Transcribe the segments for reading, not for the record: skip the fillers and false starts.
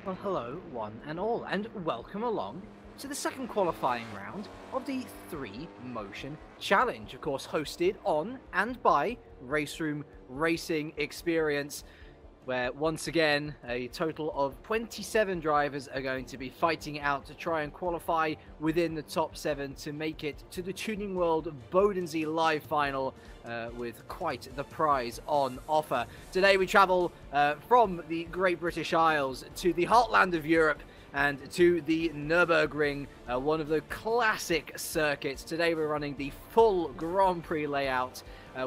Well, hello, one and all, and welcome along to the second qualifying round of the 3Motion Challenge, of course, hosted on and by RaceRoom Racing Experience, where once again a total of 27 drivers are going to be fighting it out to try and qualify within the top 7 to make it to the Tuning World Bodensee live final with quite the prize on offer. Today we travel from the Great British Isles to the heartland of Europe and to the Nürburgring, one of the classic circuits. Today we're running the full Grand Prix layout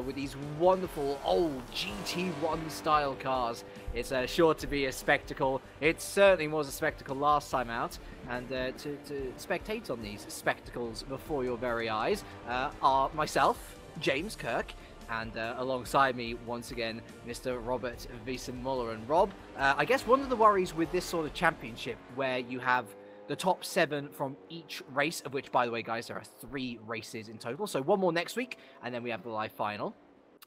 with these wonderful old GT1 style cars. It's sure to be a spectacle. It certainly was a spectacle last time out, and to spectate on these spectacles before your very eyes are myself, James Kirk, and alongside me, once again, Mr. Robert Wiesenmüller. And Rob, I guess one of the worries with this sort of championship, where you have the top 7 from each race, of which, by the way, guys, there are 3 races in total. So one more next week, and then we have the live final.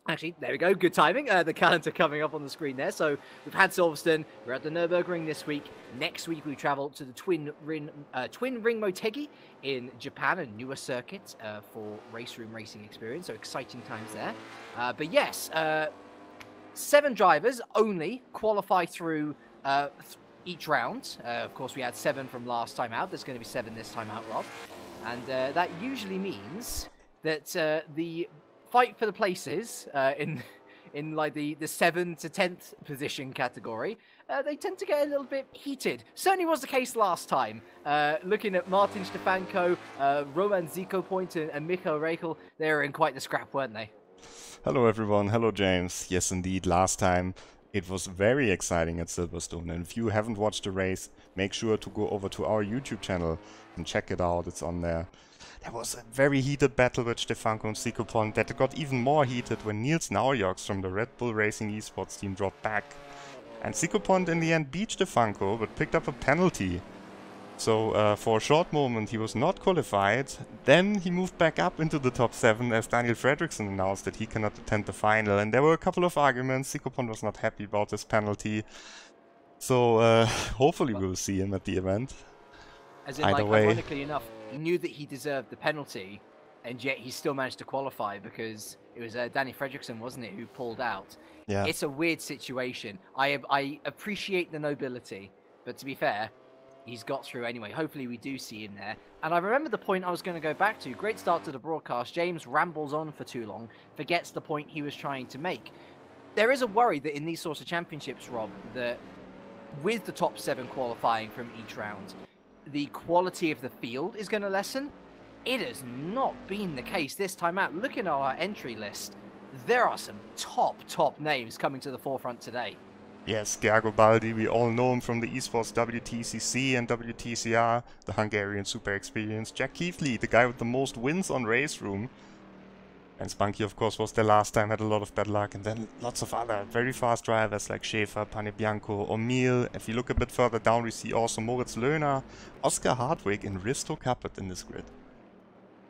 Actually, there we go. Good timing. The calendar coming up on the screen there. So we've had Silverstone. We're at the Nürburgring this week. Next week, we travel to the Twin Ring Motegi in Japan, a newer circuit for RaceRoom Racing Experience. So exciting times there. But yes, 7 drivers only qualify through each round. Of course, we had 7 from last time out. There's going to be 7 this time out, Rob. And that usually means that the fight for the places in like the 7th to 10th position category, they tend to get a little bit heated. Certainly was the case last time. Looking at Martin Stefanko, Roman Zico Point, and Michael Reichel, they were in quite the scrap, weren't they? Hello everyone, hello James. Yes indeed, last time it was very exciting at Silverstone, and if you haven't watched the race, make sure to go over to our YouTube channel and check it out, it's on there. There was a very heated battle with Stefanko and Zico Point that got even more heated when Niels Naujoks from the Red Bull Racing Esports team dropped back. And Zico Point in the end beat Stefanko but picked up a penalty. So for a short moment he was not qualified, then he moved back up into the top 7 as Daniel Fredriksson announced that he cannot attend the final, and there were a couple of arguments. Zico Point was not happy about this penalty, so hopefully we'll see him at the event. As in, like, ironically enough, he knew that he deserved the penalty, and yet he still managed to qualify because it was Danny Fredriksson, wasn't it, who pulled out. Yeah. It's a weird situation. I appreciate the nobility, but to be fair, he's got through anyway. Hopefully we do see him there. And I remember the point I was going to go back to. Great start to the broadcast. James rambles on for too long, forgets the point he was trying to make. There is a worry that in these sorts of championships, Rob, that with the top 7 qualifying from each round, the quality of the field is going to lessen. It has not been the case this time out. Looking at our entry list, there are some top names coming to the forefront today. Yes, Gergo Baldi, we all know him from the esports WTCC and WTCR, the Hungarian Super Experience. Jack Keithley, the guy with the most wins on RaceRoom. And Spunky, of course, was there last time, had a lot of bad luck. And then lots of other very fast drivers like Schäfer, Panebianco, O'Meal. If you look a bit further down, we see also Moritz Löhner, Oscar Hartwig, and Risto Kappert in this grid.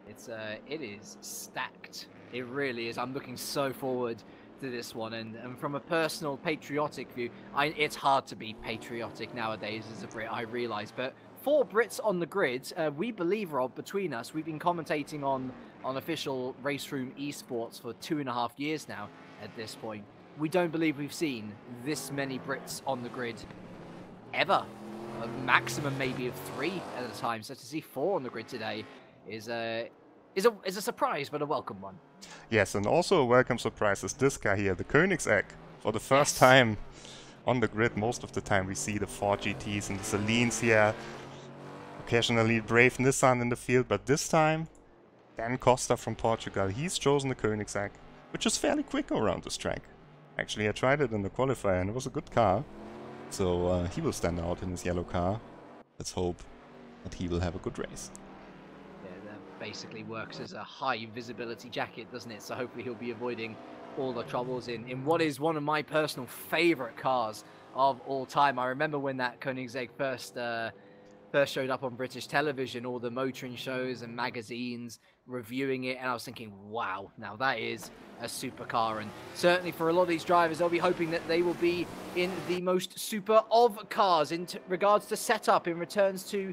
It is stacked. It really is. I'm looking so forward to this one, and from a personal patriotic view, it's hard to be patriotic nowadays as a Brit, I realise, but 4 Brits on the grid. We believe, Rob, between us, we've been commentating on official RaceRoom esports for 2.5 years now at this point. We don't believe we've seen this many Brits on the grid ever. A maximum maybe of 3 at a time, so to see 4 on the grid today is a surprise, but a welcome one. Yes, and also a welcome surprise is this guy here, the Koenigsegg. For the first time on the grid, most of the time we see the 4 GTs and the Salines here. Occasionally Brave Nissan in the field, but this time Dan Costa from Portugal, he's chosen the Koenigsegg, which is fairly quick around this track. Actually, I tried it in the qualifier and it was a good car, so he will stand out in his yellow car. Let's hope that he will have a good race. Basically works as a high visibility jacket, doesn't it? So hopefully he'll be avoiding all the troubles in what is one of my personal favorite cars of all time. I remember when that Koenigsegg first showed up on British television, all the motoring shows and magazines reviewing it, and I was thinking, wow, now that is a supercar. And certainly for a lot of these drivers, they'll be hoping that they will be in the most super of cars in regards to setup, in returns to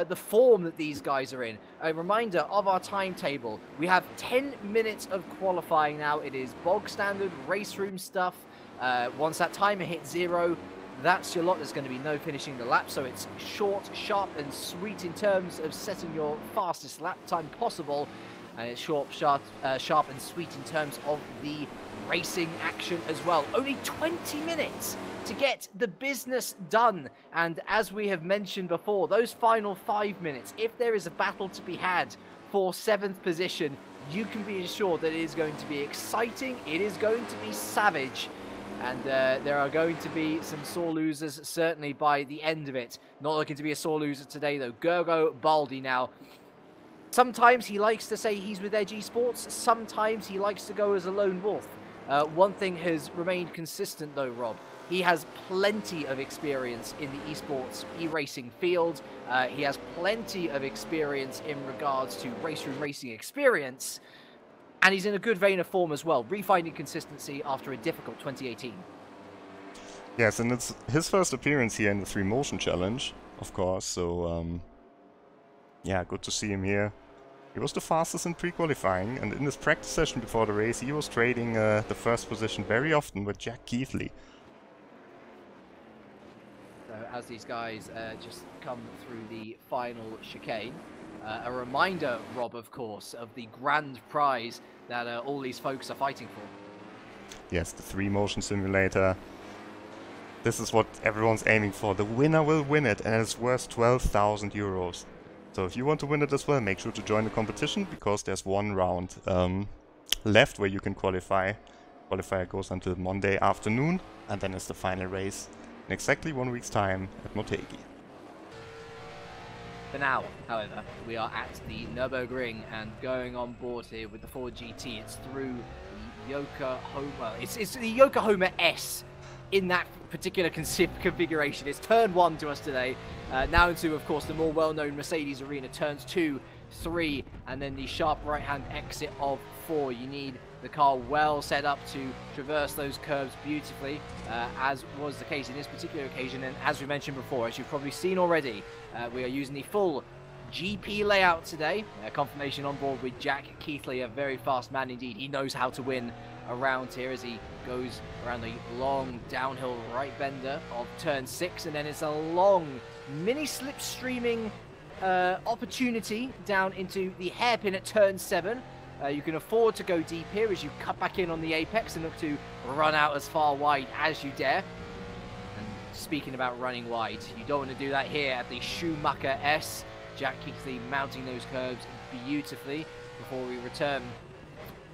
the form that these guys are in. A reminder of our timetable: we have 10 minutes of qualifying now. It is bog standard race room stuff. Once that timer hits 0, that's your lot. There's going to be no finishing the lap, so it's short, sharp and sweet in terms of setting your fastest lap time possible, and it's short, sharp and sweet in terms of the racing action as well. Only 20 minutes to get the business done, and as we have mentioned before, those final 5 minutes, if there is a battle to be had for 7th position, you can be assured that it is going to be exciting, it is going to be savage. And there are going to be some sore losers, certainly by the end of it. Not looking to be a sore loser today, though. Gergo Baldi now. Sometimes he likes to say he's with Edge Esports. Sometimes he likes to go as a lone wolf. One thing has remained consistent, though, Rob. He has plenty of experience in the esports e-racing field. He has plenty of experience in regards to race room racing experience. And he's in a good vein of form as well, refinding consistency after a difficult 2018. Yes, and it's his first appearance here in the 3Motion challenge, of course, so yeah, good to see him here. He was the fastest in pre-qualifying, and in this practice session before the race, he was trading the first position very often with Jack Keithley. So as these guys just come through the final chicane, a reminder, Rob, of course, of the grand prize that all these folks are fighting for. Yes, the 3Motion simulator. This is what everyone's aiming for. The winner will win it, and it's worth 12,000 euros. So if you want to win it as well, make sure to join the competition, because there's one round left where you can qualify. Qualifier goes until Monday afternoon, and then it's the final race in exactly 1 week's time at Motegi. For now, however, we are at the Nürburgring and going on board here with the Ford GT. It's through the Yokohama. It's the Yokohama S in that particular configuration. It's turn 1 to us today. Now into, of course, the more well-known Mercedes Arena, turns 2, 3, and then the sharp right-hand exit of 4. You need the car well set up to traverse those curves beautifully, as was the case in this particular occasion. And as we mentioned before, as you've probably seen already, we are using the full GP layout today. Confirmation on board with Jack Keithley, a very fast man indeed. He knows how to win around here as he goes around the long downhill right bender of turn 6, and then it's a long mini slipstreaming opportunity down into the hairpin at turn 7. You can afford to go deep here as you cut back in on the apex and look to run out as far wide as you dare. And speaking about running wide, you don't want to do that here at the Schumacher S. Jack Keithley mounting those curves beautifully before we return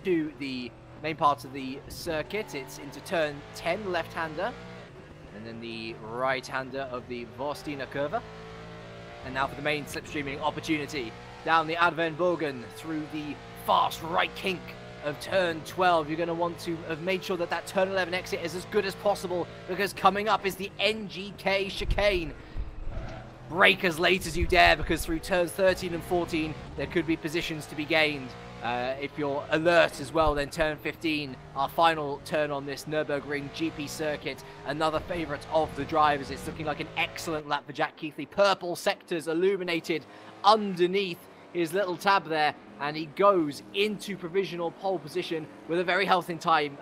to the main part of the circuit. It's into turn 10, left-hander, and then the right-hander of the Vostina Curva. And now for the main slipstreaming opportunity down the Advenbogen through the fast right kink of turn 12. You're going to want to have made sure that that turn 11 exit is as good as possible, because coming up is the NGK chicane. Brake as late as you dare, because through turns 13 and 14 there could be positions to be gained. If you're alert as well, then turn 15, our final turn on this Nürburgring GP circuit, another favourite of the drivers. It's looking like an excellent lap for Jack Keithley. Purple sectors illuminated underneath his little tab there, and he goes into provisional pole position with a very healthy time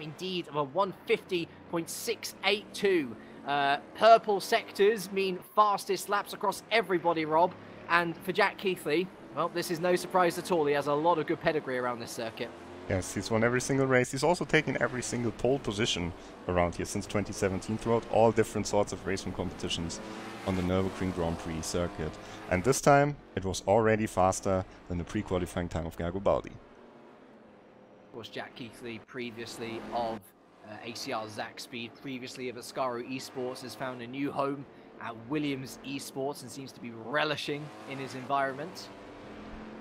indeed of a 150.682. Purple sectors mean fastest laps across everybody, Rob, and for Jack Keithley, well, this is no surprise at all. He has a lot of good pedigree around this circuit. Yes, he's won every single race. He's also taken every single pole position around here since 2017 throughout all different sorts of racing competitions on the Nürburgring Grand Prix circuit. And this time, it was already faster than the pre-qualifying time of Gergo Baldi. Of course, Jack Keithley, previously of ACR Zack Speed, previously of Ascaro Esports, has found a new home at Williams Esports and seems to be relishing in his environment.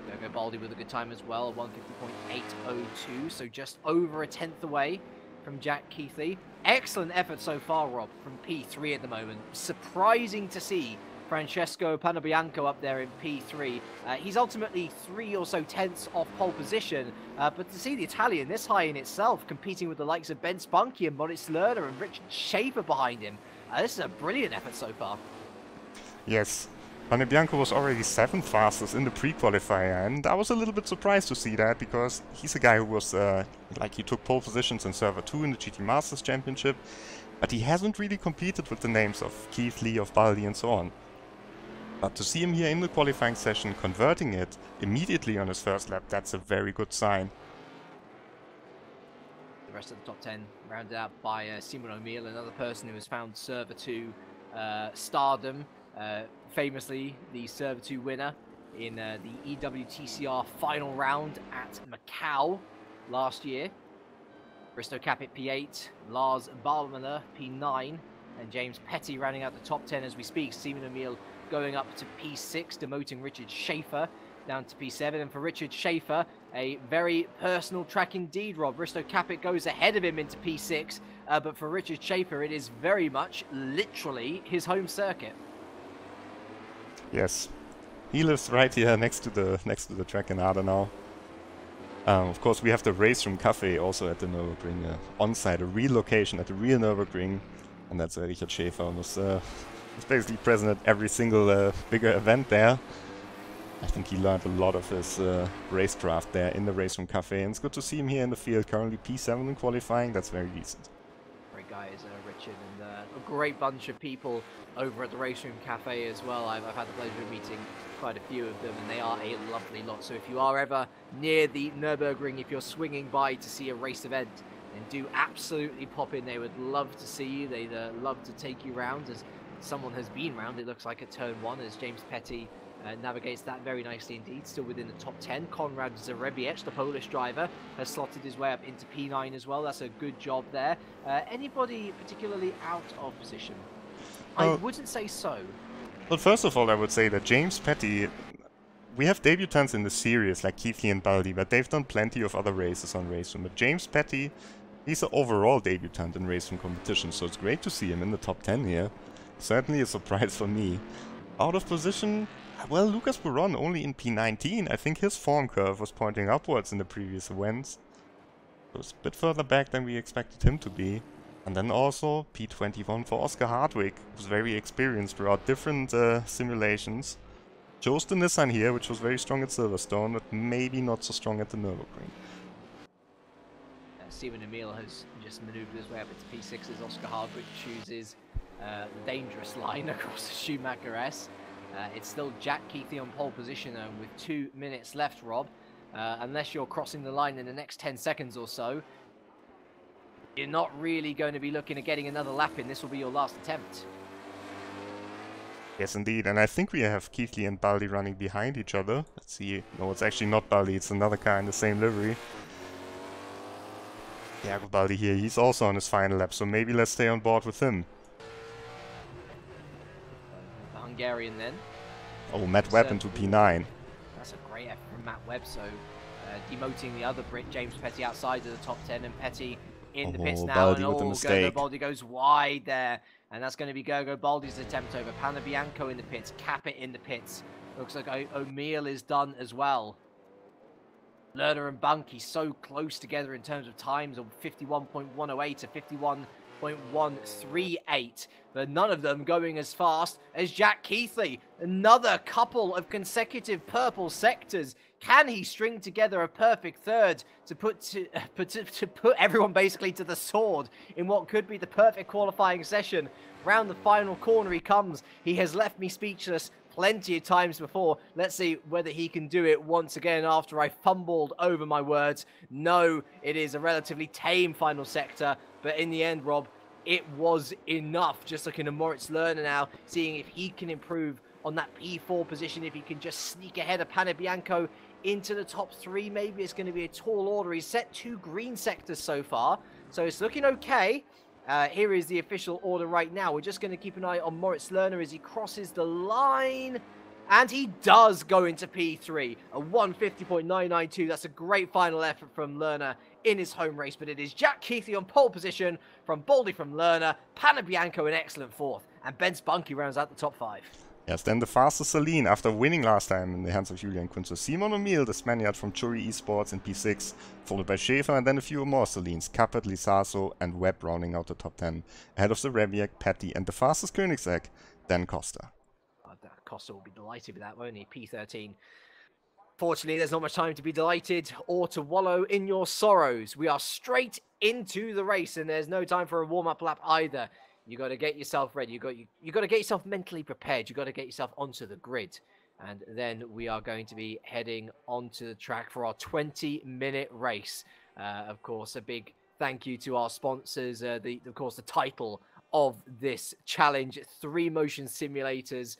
Gergo Baldi with a good time as well, 150.802, so just over a tenth away from Jack Keithley. Excellent effort so far, Rob, from P3 at the moment. Surprising to see Francesco Panebianco up there in P3. He's ultimately 3 or so tenths off pole position, but to see the Italian this high in itself, competing with the likes of Ben Spunky and Moritz Lerner and Richard Schaefer behind him, this is a brilliant effort so far. Yes, Panebianco was already 7th fastest in the pre-qualifier, and I was a little bit surprised to see that, because he's a guy who was, he took pole positions in Server 2 in the GT Masters Championship, but he hasn't really competed with the names of Keith Lee, of Baldi and so on. But to see him here in the qualifying session, converting it immediately on his first lap, that's a very good sign. The rest of the top 10 rounded out by Simon O'Meal, another person who has found Server 2 stardom, famously the Server 2 winner in the EWTCR final round at Macau last year. Risto Capit P8, Lars Balmaner P9, and James Petty rounding out the top 10 as we speak. Simon O'Meal going up to P6, demoting Richard Schaefer down to P7. And for Richard Schaefer, a very personal track indeed, Rob. Risto Capit goes ahead of him into P6, but for Richard Schaefer, it is very much, literally, his home circuit. Yes, he lives right here next to the track in Adenau. Of course, we have the RaceRoom Cafe also at the Nürburgring, on-site, a real location at the real Nürburgring, and that's Richard Schaefer was basically present at every single bigger event there. I think he learned a lot of his racecraft there in the RaceRoom Cafe, and it's good to see him here in the field, currently P7 in qualifying. That's very decent. Great guys, Richard, and a great bunch of people over at the RaceRoom Cafe as well. I've had the pleasure of meeting quite a few of them, and they are a lovely lot. So if you are ever near the Nürburgring, if you're swinging by to see a race event, then do absolutely pop in. They would love to see you. They'd love to take you round, as someone has been round, it looks like, at turn 1, as James Petty navigates that very nicely indeed, still within the top 10. Konrad Zarebiec, the Polish driver, has slotted his way up into P9 as well. That's a good job there. Anybody particularly out of position? I wouldn't say so. Well, first of all, I would say that James Petty, we have debutants in the series like Keith Lee and Baldi, but they've done plenty of other races on RaceRoom. But James Petty, he's an overall debutant in RaceRoom competition, so it's great to see him in the top 10 here. Certainly a surprise for me. Out of position, well, Lucas Buron only in P19. I think his form curve was pointing upwards in the previous events. It was a bit further back than we expected him to be. And then also P21 for Oscar Hardwick, who's very experienced throughout different simulations. Chose the Nissan here, which was very strong at Silverstone, but maybe not so strong at the Nürburgring. Simon O'Meal has just manoeuvred his way up into P6 as Oscar Hardwick chooses the dangerous line across the Schumacher S. It's still Jack Keithley on pole position with 2 minutes left, Rob. Unless you're crossing the line in the next 10 seconds or so, you're not really going to be looking at getting another lap in. This will be your last attempt. Yes, indeed. And I think we have Keithley and Baldi running behind each other. Let's see. No, it's actually not Baldi. It's another car in the same livery. Diego Baldi here. He's also on his final lap, so maybe let's stay on board with him. The Hungarian then. Oh, Matt Webb into P9. That's a great effort from Matt Webb. So demoting the other Brit, James Petty, outside of the top 10, and Petty in the pits now. Baldi and with a mistake. Gergo Baldi goes wide there. And that's going to be Gergo Baldi's attempt over. Panebianco in the pits, Capit in the pits. Looks like O'Meal is done as well. Lerner and Bunky so close together in terms of times of 51.108 to 51.138, but none of them going as fast as Jack Keithley. Another couple of consecutive purple sectors. Can he string together a perfect third to put everyone basically to the sword in what could be the perfect qualifying session? Round the final corner he comes. He has left me speechless plenty of times before. Let's see whether he can do it once again after I fumbled over my words. No, it is a relatively tame final sector, but in the end, Rob, it was enough. Just looking at Moritz Lerner now, seeing if he can improve on that P4 position, if he can just sneak ahead of Panebianco into the top 3. Maybe it's going to be a tall order. He's set 2 green sectors so far, so it's looking okay. Here is the official order right now. We're just going to keep an eye on Moritz Lerner as he crosses the line. And he does go into P3. A 150.992. That's a great final effort from Lerner in his home race. But it is Jack Keithley on pole position from Baldi from Lerner. Panebianco in excellent 4th. And Ben Spunky rounds out the top 5. Yes, then the fastest Celine after winning last time in the hands of Julian Kunze. Simon O'Meal, the Spaniard from Jury Esports in P6, followed by Schäfer, and then a few more Celines. Capet, Lisaso, and Webb rounding out the top 10. Ahead of the Reviak, Petty, and the fastest Koenigsegg, Dan Costa. Costa will be delighted with that, won't he? P13. Fortunately, there's not much time to be delighted or to wallow in your sorrows. We are straight into the race, and there's no time for a warm-up lap either. You got to get yourself ready. You got to get yourself mentally prepared. You got to get yourself onto the grid, and then we are going to be heading onto the track for our 20-minute race. Of course, a big thank you to our sponsors. Of course, the title of this challenge, 3Motion simulators.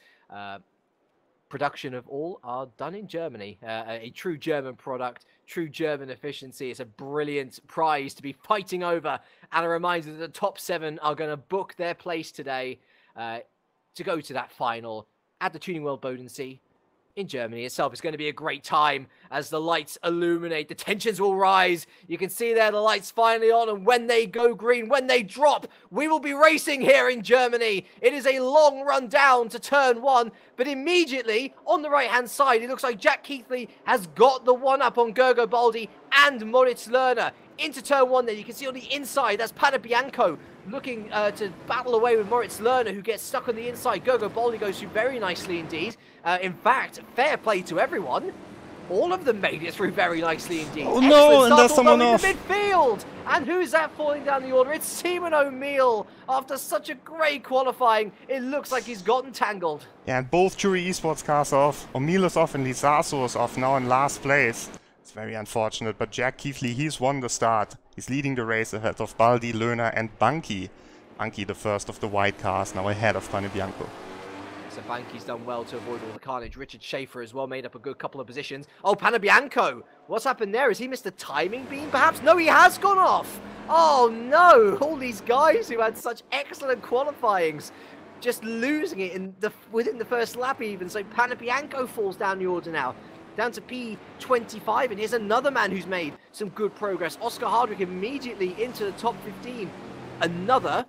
Production of all are done in Germany. A true German product, true German efficiency. It's a brilliant prize to be fighting over. And a reminder that the top 7 are going to book their place today to go to that final at the Tuning World Bodensee in Germany itself. It's going to be a great time as the lights illuminate. The tensions will rise. You can see there the lights finally on, and when they go green, when they drop, we will be racing here in Germany. It is a long run down to turn 1, but immediately on the right-hand side, it looks like Jack Keithley has got the one-up on Gergo Baldi and Moritz Lerner. Into turn 1 there, you can see on the inside, that's Pada Bianco looking to battle away with Moritz Lerner, who gets stuck on the inside. Gergo Baldi goes through very nicely indeed. In fact, fair play to everyone. All of them made it through very nicely indeed. Oh no, and there's someone off. In the midfield. And who's that falling down the order? It's Simon O'Meal. After such a great qualifying, it looks like he's gotten tangled. Yeah, and both Jury Esports cars off. O'Meal is off and Lisaso is off now in last place. It's very unfortunate, but Jack Keithley, he's won the start. He's leading the race ahead of Baldi, Lerner and Banki. Banki, the first of the white cars, now ahead of Pane Bianco. So Banki's done well to avoid all the carnage. Richard Schaefer as well made up a good couple of positions. Oh, Pane Bianco! What's happened there? Has he missed a timing beam perhaps? No, he has gone off! Oh no! All these guys who had such excellent qualifyings just losing it within the first lap even. So Pane Bianco falls down the order now. Down to P25, and here's another man who's made some good progress. Oscar Hardwick immediately into the top 15. Another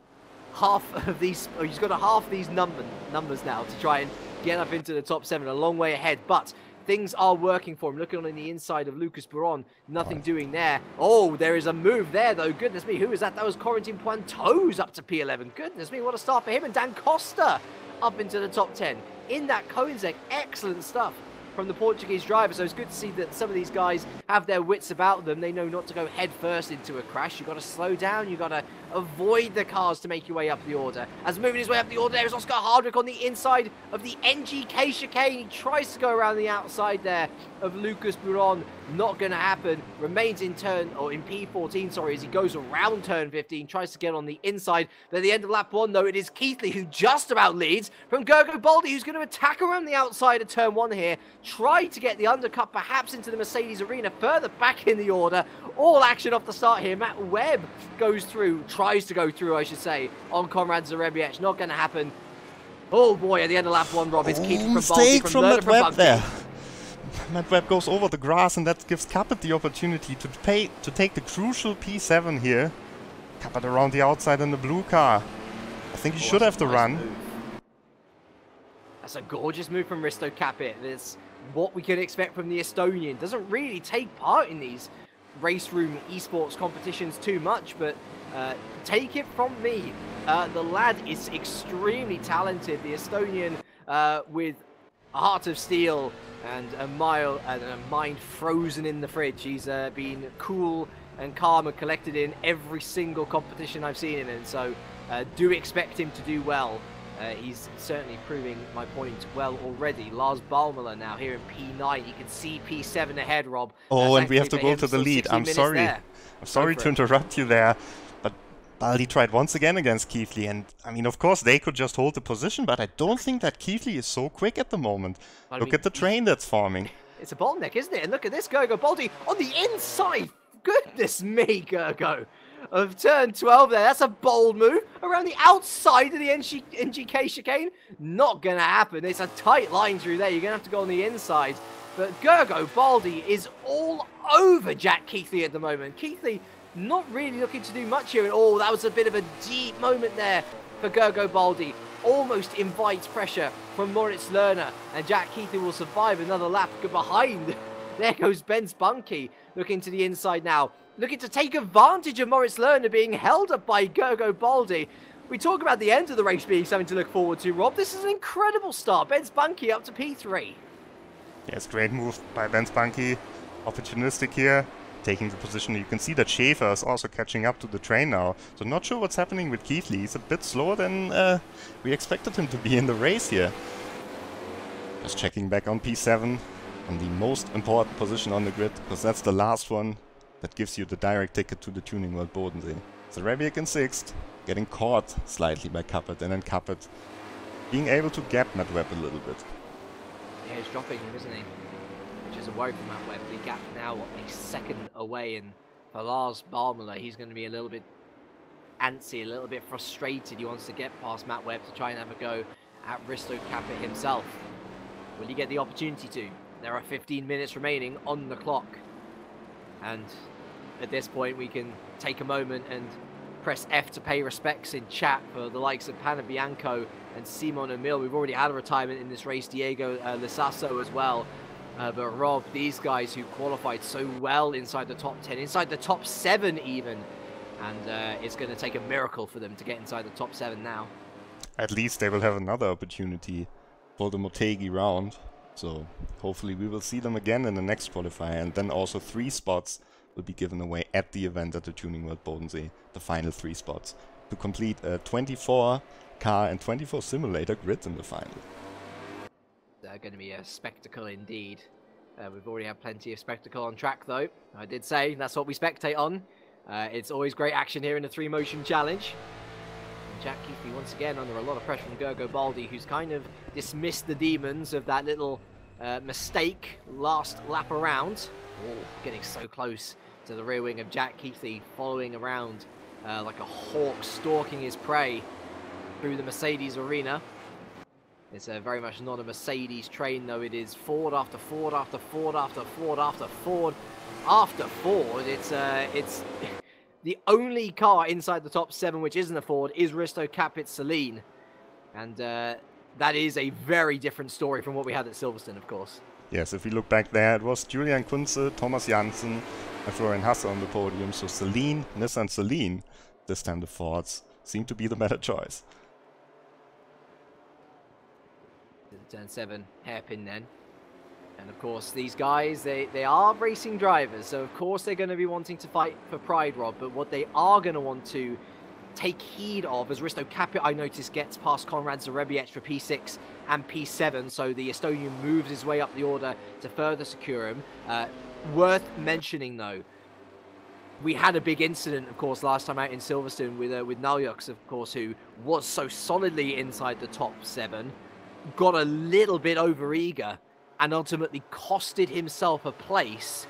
half of these, he's got a half of these numbers now to try and get up into the top 7, a long way ahead, but things are working for him. Looking on the inside of Lucas Buron, nothing doing there. Oh, there is a move there though, goodness me, who is that? That was Corentin Pointos up to P11. Goodness me, what a start for him, and Dan Costa up into the top 10. In that Koenigsegg, excellent stuff from the Portuguese driver, so it's good to see that some of these guys have their wits about them. They know not to go head first into a crash. You've got to slow down, you've got to avoid the cars to make your way up the order. As moving his way up the order, there is Oscar Hardwick on the inside of the NGK chicane. He tries to go around the outside there of Lucas Buron. Not going to happen. Remains in P14, sorry, as he goes around turn 15, tries to get on the inside. But at the end of lap 1, though, it is Keithley who just about leads from Gergo Baldi, who's going to attack around the outside of turn 1 here. Try to get the undercut perhaps into the Mercedes arena, further back in the order. All action off the start here. Matt Webb goes through, tries to go through, I should say, on Konrad Zarebiec. Not going to happen. Oh boy, at the end of lap 1, Rob, it's Keithley from Baldi, from Lerner, from Banki. There. Matt Webb goes over the grass, and that gives Capet the opportunity to take the crucial P7 here. Capet around the outside in the blue car. I think he should have the run. Move. That's a gorgeous move from Risto Capet. That's what we could expect from the Estonian. Doesn't really take part in these RaceRoom esports competitions too much, but take it from me. The lad is extremely talented. The Estonian with a heart of steel and a mind frozen in the fridge. He's been cool and calm and collected in every single competition I've seen him in, so do expect him to do well. He's certainly proving my point well already. Lars Baumler now here in P9. You can see P7 ahead, Rob. Oh, and we have to go to the lead. I'm sorry. I'm sorry to interrupt you there. But Baldi tried once again against Keithley. And, I mean, of course, they could just hold the position. But I don't think that Keithley is so quick at the moment. Look at the train that's forming. It's a bottleneck, isn't it? And look at this, Gergo Baldi on the inside. Goodness me, Gergo. Of turn 12 there. That's a bold move. Around the outside of the NGK chicane. Not going to happen. It's a tight line through there. You're going to have to go on the inside. But Gergo Baldi is all over Jack Keithley at the moment. Keithley not really looking to do much here. And oh, that was a bit of a deep moment there for Gergo Baldi. almost invites pressure from Moritz Lerner, and Jack Keithley will survive another lap behind. There goes Ben Spunky, looking to the inside now, looking to take advantage of Moritz Lerner being held up by Gergo Baldi. We talk about the end of the race being something to look forward to, Rob. This is an incredible start. Ben Spunky up to P3. Yes, great move by Ben Spunky. Opportunistic here, taking the position. You can see that Schäfer is also catching up to the train now. So not sure what's happening with Keithley. He's a bit slower than we expected him to be in the race here. Just checking back on P7, on the most important position on the grid, because that's the last one that gives you the direct ticket to the Tuning World Bodensee. Zarebiak in 6th, getting caught slightly by Capet, and then Capet being able to gap Matt Webb a little bit. Yeah, he's dropping him, isn't he? Which is a worry for Matt Webb. The gap now a second away, and for Lars Barmuller, he's going to be a little bit antsy, a little bit frustrated. He wants to get past Matt Webb to try and have a go at Risto Capet himself. Will he get the opportunity to? There are 15 minutes remaining on the clock. And at this point, we can take a moment and press F to pay respects in chat for the likes of Pana Bianco and Simon Emil. We've already had a retirement in this race, Diego Lisasso as well. But Rob, these guys who qualified so well inside the top 10, inside the top 7 even, and it's going to take a miracle for them to get inside the top 7 now. At least they will have another opportunity for the Motegi round. So hopefully we will see them again in the next qualifier, and then also 3 spots will be given away at the event at the Tuning World Bodensee, the final 3 spots, to complete a 24 car and 24 simulator grid in the final. Going to be a spectacle indeed. We've already had plenty of spectacle on track though. I did say that's what we spectate on. It's always great action here in the 3Motion Challenge. And Jack Keithley once again under a lot of pressure from Gergo Baldi, who's kind of dismissed the demons of that little mistake last lap around. Oh, getting so close to the rear wing of Jack Keithley, following around like a hawk stalking his prey through the Mercedes arena. It's very much not a Mercedes train, though. It is Ford after Ford after Ford after Ford after Ford after Ford. It's the only car inside the top 7 which isn't a Ford is Risto Capet Celine, and that is a very different story from what we had at Silverstone, of course. Yes, if we look back there, it was Julian Kunze, Thomas Janssen, and Florian Hasse on the podium. So Celine, Nissan Celine, this time the Fords, seem to be the better choice. Turn 7 hairpin then. And of course these guys, they are racing drivers, so of course they're going to be wanting to fight for pride, Rob, but what they are going to want to take heed of, as Risto Capet, I noticed, gets past Konrad Zarebiec for P6 and P7, so the Estonian moves his way up the order to further secure him. Worth mentioning though, we had a big incident, of course, last time out in Silverstone with Naljoks, of course, who was so solidly inside the top 7, got a little bit overeager and ultimately costed himself a place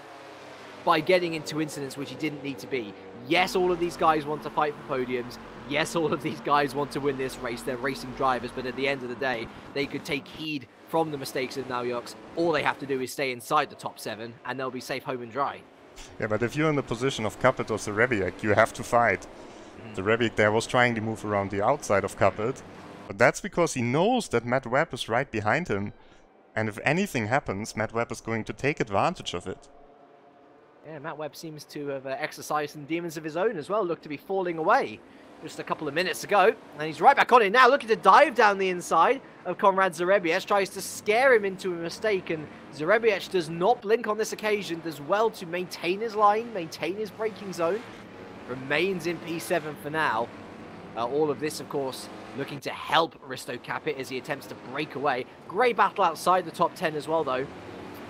by getting into incidents which he didn't need to be. Yes, all of these guys want to fight for podiums. Yes, all of these guys want to win this race. They're racing drivers, but at the end of the day, they could take heed from the mistakes of Naljoks. All they have to do is stay inside the top 7 and they'll be safe home and dry. Yeah, but if you're in the position of Capet or Zarebiec, you have to fight. Zarebiec there was trying to move around the outside of Capet, but that's because he knows that Matt Webb is right behind him. And if anything happens, Matt Webb is going to take advantage of it. Yeah, Matt Webb seems to have exercised some demons of his own as well. Looked to be falling away just a couple of minutes ago. And he's right back on it now, looking to dive down the inside of Konrad Zarebiec. Tries to scare him into a mistake. And Zarebiec does not blink on this occasion. Does well to maintain his line, maintain his braking zone. Remains in P7 for now. All of this, of course, looking to help Risto Capet as he attempts to break away. Great battle outside the top 10 as well, though.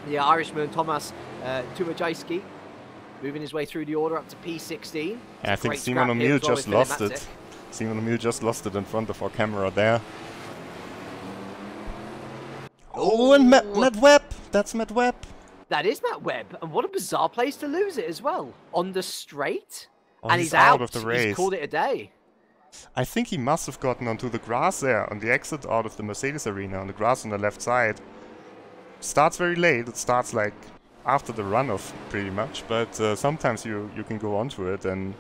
The Irishman Tomasz Tumajajski moving his way through the order up to P16. I think Simon Emil just lost it. Simon Emil just lost it in front of our camera there. Oh, and Matt Webb! That's Matt Webb! That is Matt Webb, and what a bizarre place to lose it as well. On the straight, oh, and he's out of the race. He's called it a day. I think he must have gotten onto the grass there, on the exit out of the Mercedes arena, on the grass on the left side. Starts very late, it starts like after the runoff pretty much, but sometimes you can go onto it, and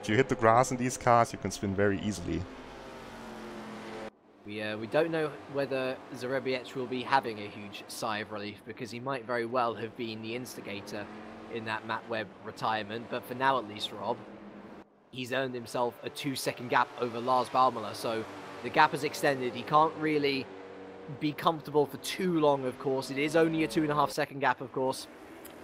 if you hit the grass in these cars, you can spin very easily. We don't know whether Zarebiec will be having a huge sigh of relief, because he might very well have been the instigator in that Matt Webb retirement. But for now, at least, Rob, he's earned himself a 2-second gap over Lars Baumüller. So the gap is extended. He can't really be comfortable for too long, of course. It is only a 2.5-second gap, of course.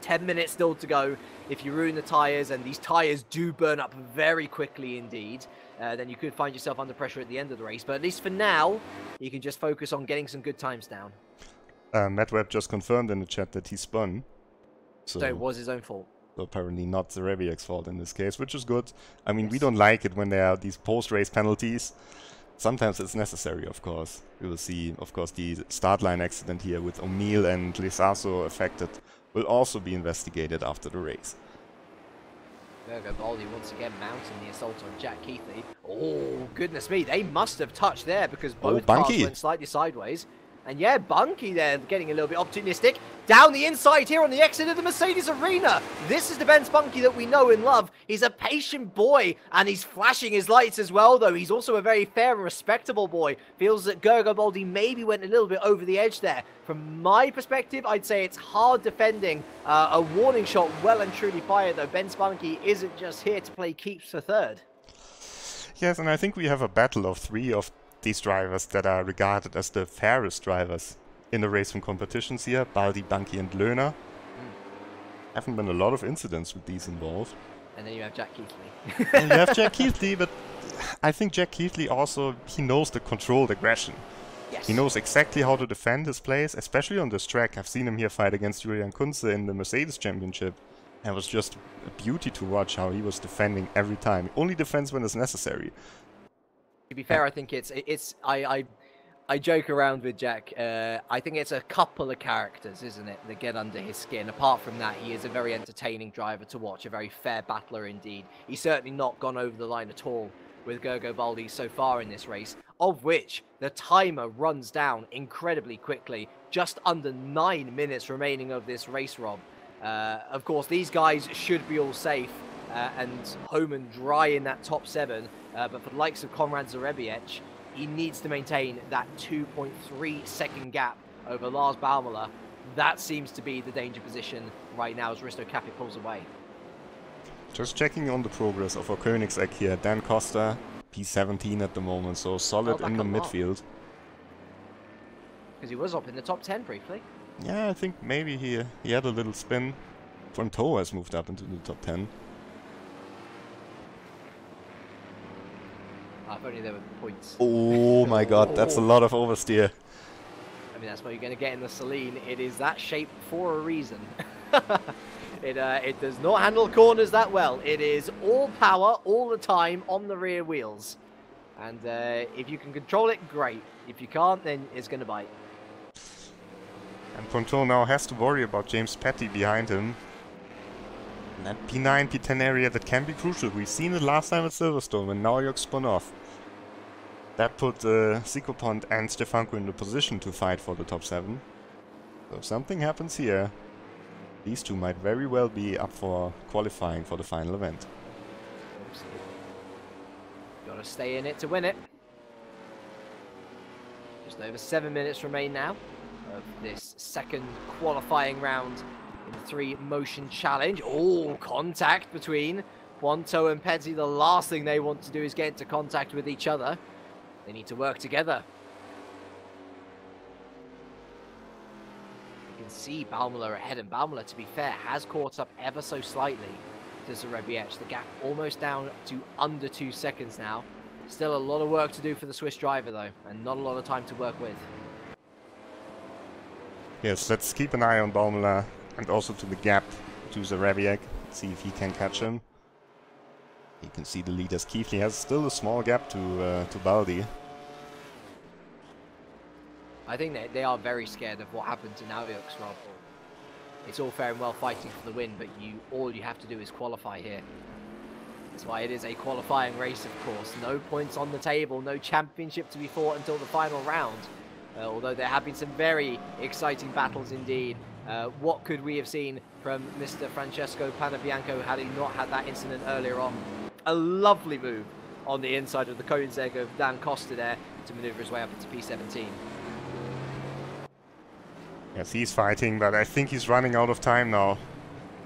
10 minutes still to go. If you ruin the tyres, and these tyres do burn up very quickly indeed, then you could find yourself under pressure at the end of the race. But at least for now, you can just focus on getting some good times down. Matt Webb just confirmed in the chat that he spun. So it was his own fault. So apparently not Zarebiec's fault in this case, which is good. I mean, we don't like it when there are these post-race penalties. Sometimes it's necessary, of course. We will see, of course, the start line accident here with O'Neill and Lisaso affected will also be investigated after the race. Virgo Baldi once again mounting the assault on Jack Keithley. Oh, goodness me. They must have touched there, because both cars went slightly sideways. And yeah, Bunky there getting a little bit opportunistic. Down the inside here on the exit of the Mercedes arena. This is the Benz Bunky that we know and love. He's a patient boy, and he's flashing his lights as well, though. He's also a very fair and respectable boy. Feels that Gergo Baldi maybe went a little bit over the edge there. From my perspective, I'd say it's hard defending. A warning shot well and truly fired, though. Benz Bunky isn't just here to play keeps for third. Yes, and I think we have a battle of three of these drivers that are regarded as the fairest drivers in the racing competitions here. Baldi, Bunky and Löhner. Haven't been a lot of incidents with these involved. And then you have Jack Keithley. And you have Jack Keithley, but I think Jack Keithley also, he knows the controlled aggression. Yes. He knows exactly how to defend his place, especially on this track. I've seen him here fight against Julian Kunze in the Mercedes Championship. And it was just a beauty to watch how he was defending every time. He only defends when it's necessary. To be fair, I think I joke around with Jack. I think it's a couple of characters, isn't it, that get under his skin. Apart from that, he is a very entertaining driver to watch, a very fair battler indeed. He's certainly not gone over the line at all with Gergo Baldi so far in this race, of which the timer runs down incredibly quickly. Just under 9 minutes remaining of this race, Rob. Of course, these guys should be all safe and home and dry in that top 7. But for the likes of Konrad Zarebiec, he needs to maintain that 2.3-second gap over Lars Baumüller. That seems to be the danger position right now as Risto Cappi pulls away. Just checking on the progress of our Koenigsegg here. Dan Costa, P17 at the moment, so solid in the midfield. Because he was up in the top 10 briefly. Yeah, I think maybe he had a little spin. Fronto has moved up into the top 10. If only there were points. Oh my god, that's a lot of oversteer. I mean, that's what you're going to get in the Saleen. It is that shape for a reason. It does not handle corners that well. It is all power, all the time, on the rear wheels. And if you can control it, great. If you can't, then it's going to bite. And Fronto now has to worry about James Petty behind him. And that P9, P10 area, that can be crucial. We've seen it last time at Silverstone when Naujok spun off. That put Sikopont and Stefanko in the position to fight for the top 7. So if something happens here, these two might very well be up for qualifying for the final event. Got to stay in it to win it. Just over 7 minutes remain now of this second qualifying round in the 3Motion challenge. Oh, contact between Ponto and Petty. The last thing they want to do is get into contact with each other. They need to work together. You can see Baumüller ahead, and Baumüller, to be fair, has caught up ever so slightly to Zarebiec. The gap almost down to under 2 seconds now. Still a lot of work to do for the Swiss driver, though, and not a lot of time to work with. Yes, let's keep an eye on Baumüller and also to the gap to Zarebiec. See if he can catch him. You can see the lead as Keithley has still a small gap to Baldi. I think they are very scared of what happened to Naujok, Rob. It's all fair and well fighting for the win, but all you have to do is qualify here. That's why it is a qualifying race, of course. No points on the table, no championship to be fought until the final round. Although there have been some very exciting battles indeed. What could we have seen from Mr. Francesco Panabianco had he not had that incident earlier on? A lovely move on the inside of the Koenigsegg of Dan Costa there to manoeuvre his way up into P17. Yes, he's fighting, but I think he's running out of time now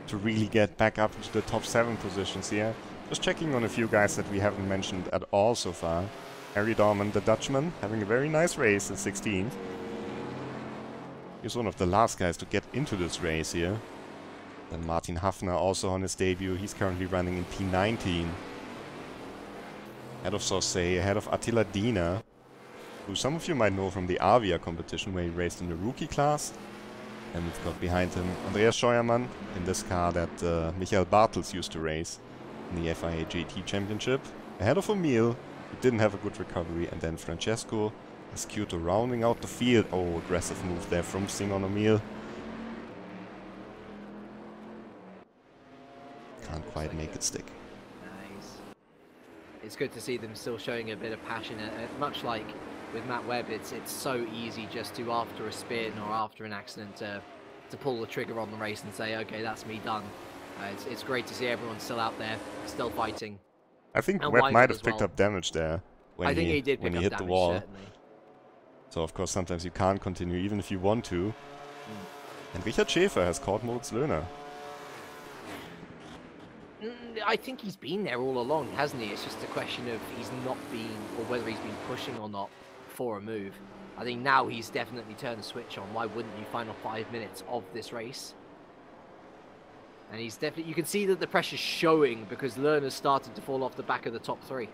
to really get back up into the top 7 positions here. Just checking on a few guys that we haven't mentioned at all so far. Harry Dorman, the Dutchman, having a very nice race in 16th. He's one of the last guys to get into this race here. Then Martin Hafner also on his debut. He's currently running in P19. Ahead of Sorsay, ahead of Attila Diener, who some of you might know from the Avia competition where he raced in the rookie class. And we've got behind him Andreas Scheuermann in this car that Michael Bartels used to race in the FIA JT Championship. Ahead of Emil, who didn't have a good recovery, and then Francesco Escuto rounding out the field. Oh, aggressive move there from Simon Emil. Can't quite make it stick. Nice. It's good to see them still showing a bit of passion. Much like with Matt Webb, it's so easy just to, after a spin or after an accident, to pull the trigger on the race and say, okay, that's me done. It's great to see everyone still out there, still fighting. I think Webb might have picked up damage there when he did when he hit the wall. Certainly. So of course sometimes you can't continue even if you want to. And Richard Schäfer has caught Moritz Löhner. I think he's been there all along, hasn't he? It's just a question of he's not been, or whether he's been pushing or not for a move. I think now he's definitely turned the switch on. Why wouldn't you final 5 minutes of this race? And he's definitely, you can see that the pressure's showing because Lerner's started to fall off the back of the top 3.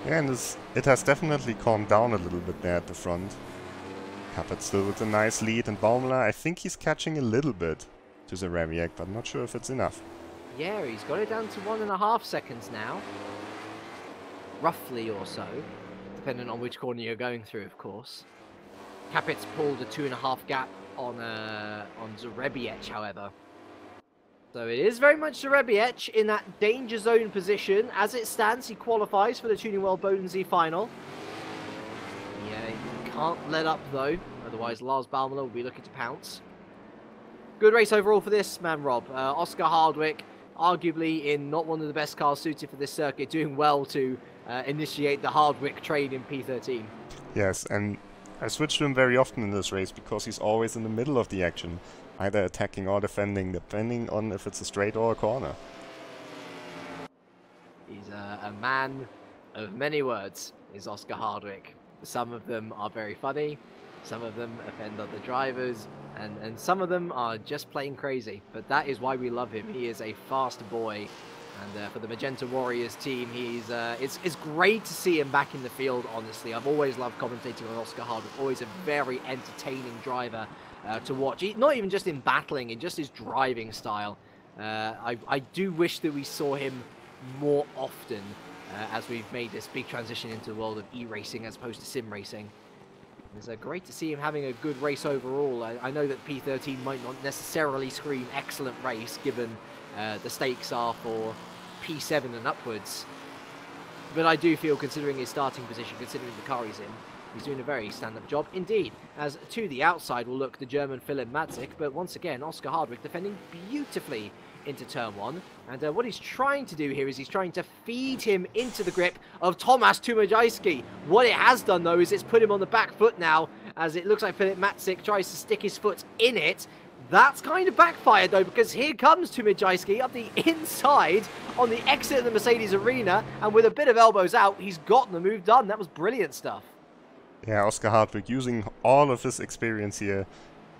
Yeah, and it has definitely calmed down a little bit there at the front. Capet still with a nice lead, and Baumler, I think he's catching a little bit to Zarabiak, but not sure if it's enough. Yeah, he's got it down to 1.5 seconds now. Roughly or so, depending on which corner you're going through, of course. Capet's pulled a 2.5 gap on Zarabiak, however. So it is very much Zarabiak in that danger zone position. As it stands, he qualifies for the Tuning World Bodensee final. Yeah, he can't let up though, otherwise Lars Baumler will be looking to pounce. Good race overall for this man, Rob. Oscar Hardwick, arguably in not one of the best cars suited for this circuit, doing well to initiate the Hardwick trade in P13. Yes, and I switch to him very often in this race because he's always in the middle of the action, either attacking or defending, depending on if it's a straight or a corner. He's a man of many words, is Oscar Hardwick. Some of them are very funny, some of them offend other drivers, and some of them are just plain crazy. But that is why we love him. He is a fast boy. And for the Magenta Warriors team, it's great to see him back in the field, honestly. I've always loved commentating on Oscar Hardwick. Always a very entertaining driver to watch. Not even just in battling, in just his driving style. I do wish that we saw him more often as we've made this big transition into the world of e-racing as opposed to sim racing. It's great to see him having a good race overall. I know that P13 might not necessarily scream excellent race, given the stakes are for P7 and upwards. But I do feel, considering his starting position, considering the car he's in, he's doing a very stand-up job indeed. As to the outside will look the German Philipp Matzik, but once again, Oscar Hardwick defending beautifully into turn 1. And what he's trying to do here is he's trying to feed him into the grip of Tomasz Tumajajski. What it has done, though, is it's put him on the back foot now, as it looks like Philipp Matzik tries to stick his foot in it. That's kind of backfired, though, because here comes Tumajajski up the inside on the exit of the Mercedes arena, and with a bit of elbows out, he's gotten the move done. That was brilliant stuff. Yeah, Oscar Hardwick using all of his experience here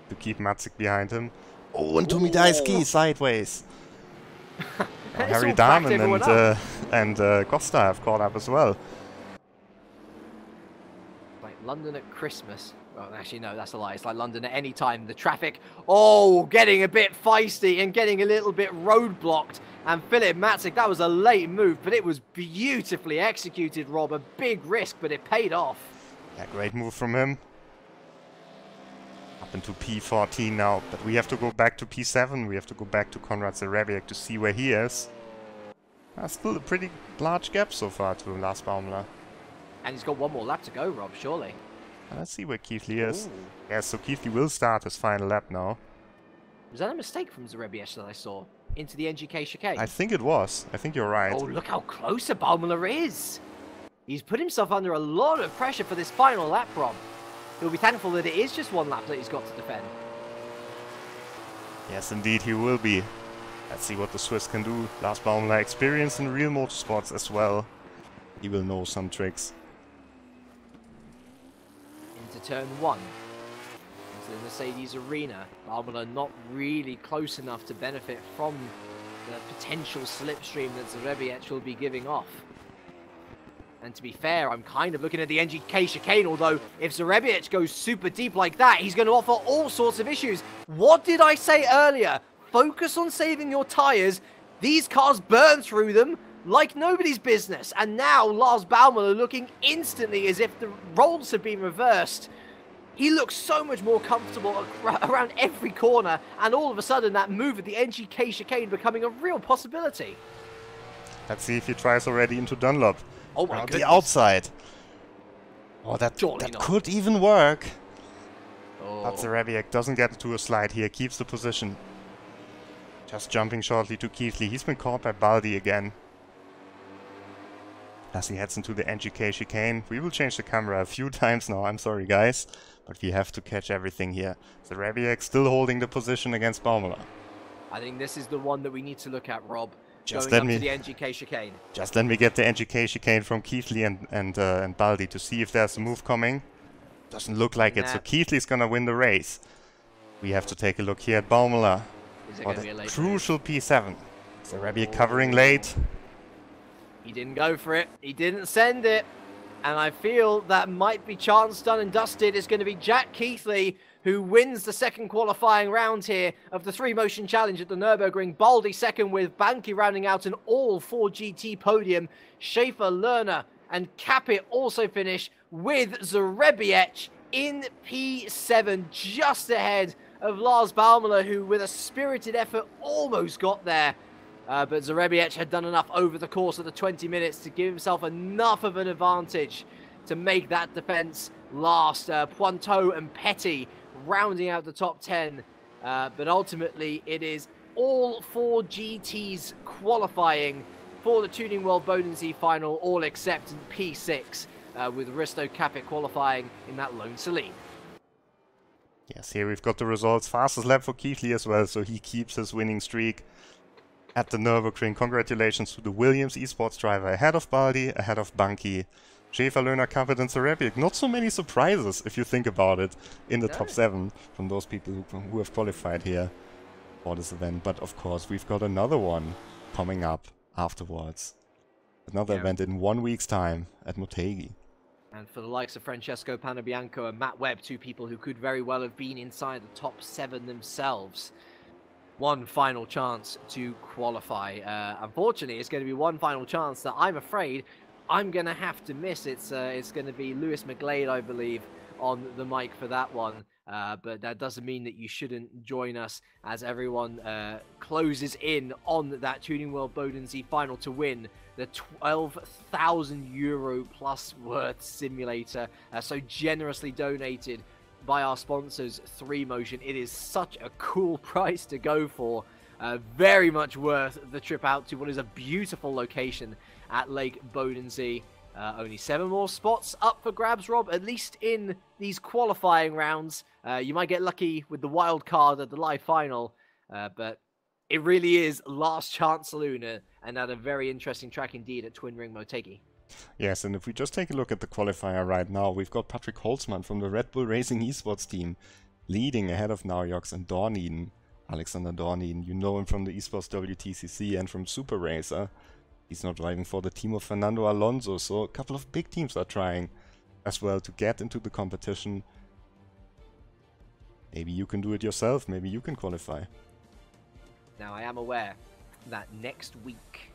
to keep Matzik behind him. Oh, and Tumajajski sideways. Harry Dahmen and Costa have caught up as well. Like London at Christmas. Well, actually, no, that's a lie. It's like London at any time. The traffic, getting a bit feisty and getting a little bit roadblocked. And Philipp Matzik, that was a late move, but it was beautifully executed, Rob. A big risk, but it paid off. Yeah, great move from him. Up into P14 now, but we have to go back to P7. We have to go back to Konrad Zarabiak to see where he is. Still a pretty large gap so far to Lars Baumler. And he's got one more lap to go, Rob, surely. Let's see where Keithley is. Yeah, so Keithley will start his final lap now. Was that a mistake from Zarabiak that I saw? into the NGK chicane. I think it was. I think you're right. Oh, look how close Baumler is. He's put himself under a lot of pressure for this final lap, Rob. He'll be thankful that it is just one lap that he's got to defend. Yes, indeed, he will be. Let's see what the Swiss can do. Lars Baumler, experienced in real motorsports as well. He will know some tricks. Into turn 1. Into the Mercedes arena. Baumler not really close enough to benefit from the potential slipstream that Zerebiec will be giving off. And to be fair, I'm kind of looking at the NGK chicane, although if Zerebiec goes super deep like that, he's going to offer all sorts of issues. What did I say earlier? Focus on saving your tyres. These cars burn through them like nobody's business. And now Lars Baumler looking instantly as if the roles have been reversed. He looks so much more comfortable around every corner, and all of a sudden that move at the NGK chicane becoming a real possibility. Let's see if he tries already into Dunlop. Oh my goodness. The outside. Oh, that could even work. Oh. But Zerebiec doesn't get into a slide here, keeps the position. Just jumping shortly to Keithley. He's been caught by Baldi again. As he heads into the NGK chicane. We will change the camera a few times now, I'm sorry guys. But we have to catch everything here. Zerebiec still holding the position against Baumler. I think this is the one that we need to look at, Rob. Just going up to the NGK chicane. Just let me get the NGK chicane from Keithley and Baldi to see if there's a move coming. Doesn't look like it, so Keithley's gonna win the race. We have to take a look here at Baumler. Is it gonna be a late crucial P7. Zerebiec covering late. He didn't go for it. He didn't send it. And I feel that might be chance done and dusted. It's going to be Jack Keithley who wins the second qualifying round here of the 3Motion Challenge at the Nürburgring. Baldi second, with Banki rounding out an all 4GT podium. Schaefer, Lerner and Capit also finish with Zerebiec in P7, just ahead of Lars Baumler, who with a spirited effort almost got there. But Zerebiec had done enough over the course of the 20 minutes to give himself enough of an advantage to make that defense last. Pointeau and Petty rounding out the top 10. But ultimately, it is all 4 GTs qualifying for the Tuning World Bodensee final, all except in P6, with Risto Capit qualifying in that lone Celine. Yes, here we've got the results. Fastest lap for Keithley as well, so he keeps his winning streak at the Nürburgring. Congratulations to the Williams esports driver, ahead of Baldi, ahead of Banki, Schaefer, Lerner, Capit and Zerebiec. Not so many surprises, if you think about it, in the top 7 from those people who have qualified here for this event. But of course, we've got another one coming up afterwards. Another event in 1 week's time at Motegi. And for the likes of Francesco Panabianco and Matt Webb, 2 people who could very well have been inside the top 7 themselves. One final chance to qualify. Unfortunately, it's going to be one final chance that I'm afraid I'm going to have to miss. It's going to be Lewis McGlade, I believe, on the mic for that one. But that doesn't mean that you shouldn't join us as everyone closes in on that Tuning World Bodensee final to win the €12,000 plus worth simulator, so generously donated by our sponsors 3Motion. It is such a cool price to go for. Very much worth the trip out to what is a beautiful location at Lake Bodensee. Only 7 more spots up for grabs, Rob, at least in these qualifying rounds. You might get lucky with the wild card at the live final, but it really is last chance saloon, and at a very interesting track indeed at Twin Ring Motegi. Yes, and if we just take a look at the qualifier right now, we've got Patrick Holzmann from the Red Bull Racing Esports team leading ahead of Naujoks and Dorniden. Alexander Dorniden, you know him from the Esports WTCC and from Super Racer. He's now driving for the team of Fernando Alonso, so a couple of big teams are trying as well to get into the competition. Maybe you can do it yourself, maybe you can qualify. Now, I am aware that next week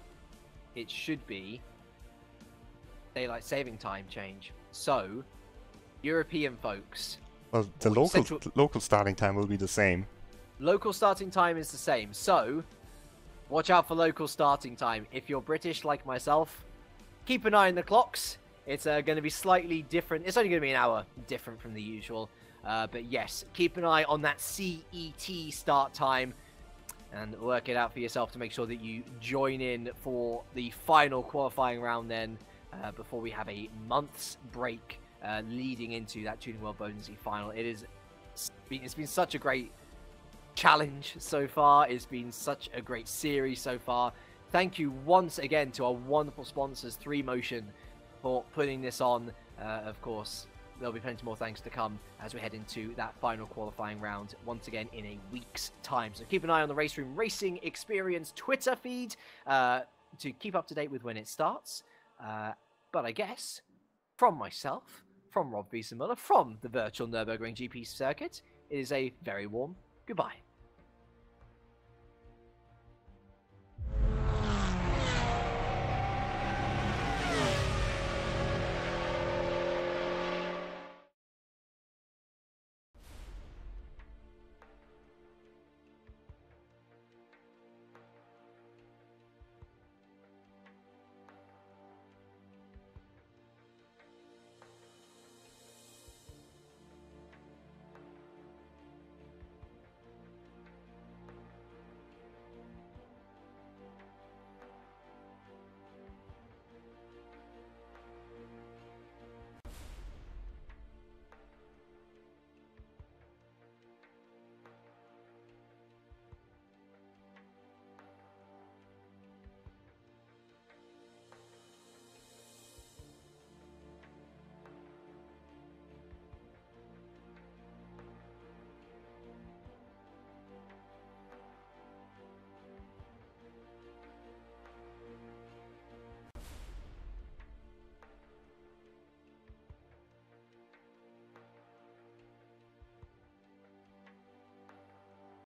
it should be daylight saving time change. So, European folks... Well, the local starting time will be the same. Local starting time is the same, so watch out for local starting time. If you're British like myself, keep an eye on the clocks. It's going to be slightly different. It's only going to be an hour different from the usual. But yes, keep an eye on that CET start time. and work it out for yourself to make sure that you join in for the final qualifying round then, before we have a month's break leading into that Tuning World Bodensee final. It's been such a great challenge so far. It's been such a great series so far. Thank you once again to our wonderful sponsors, 3Motion, for putting this on. Of course, there'll be plenty more thanks to come as we head into that final qualifying round once again in a week's time. So keep an eye on the RaceRoom Racing Experience Twitter feed to keep up to date with when it starts. But I guess from myself, from Rob Wiesenmüller, from the virtual Nürburgring GP circuit, it is a very warm goodbye.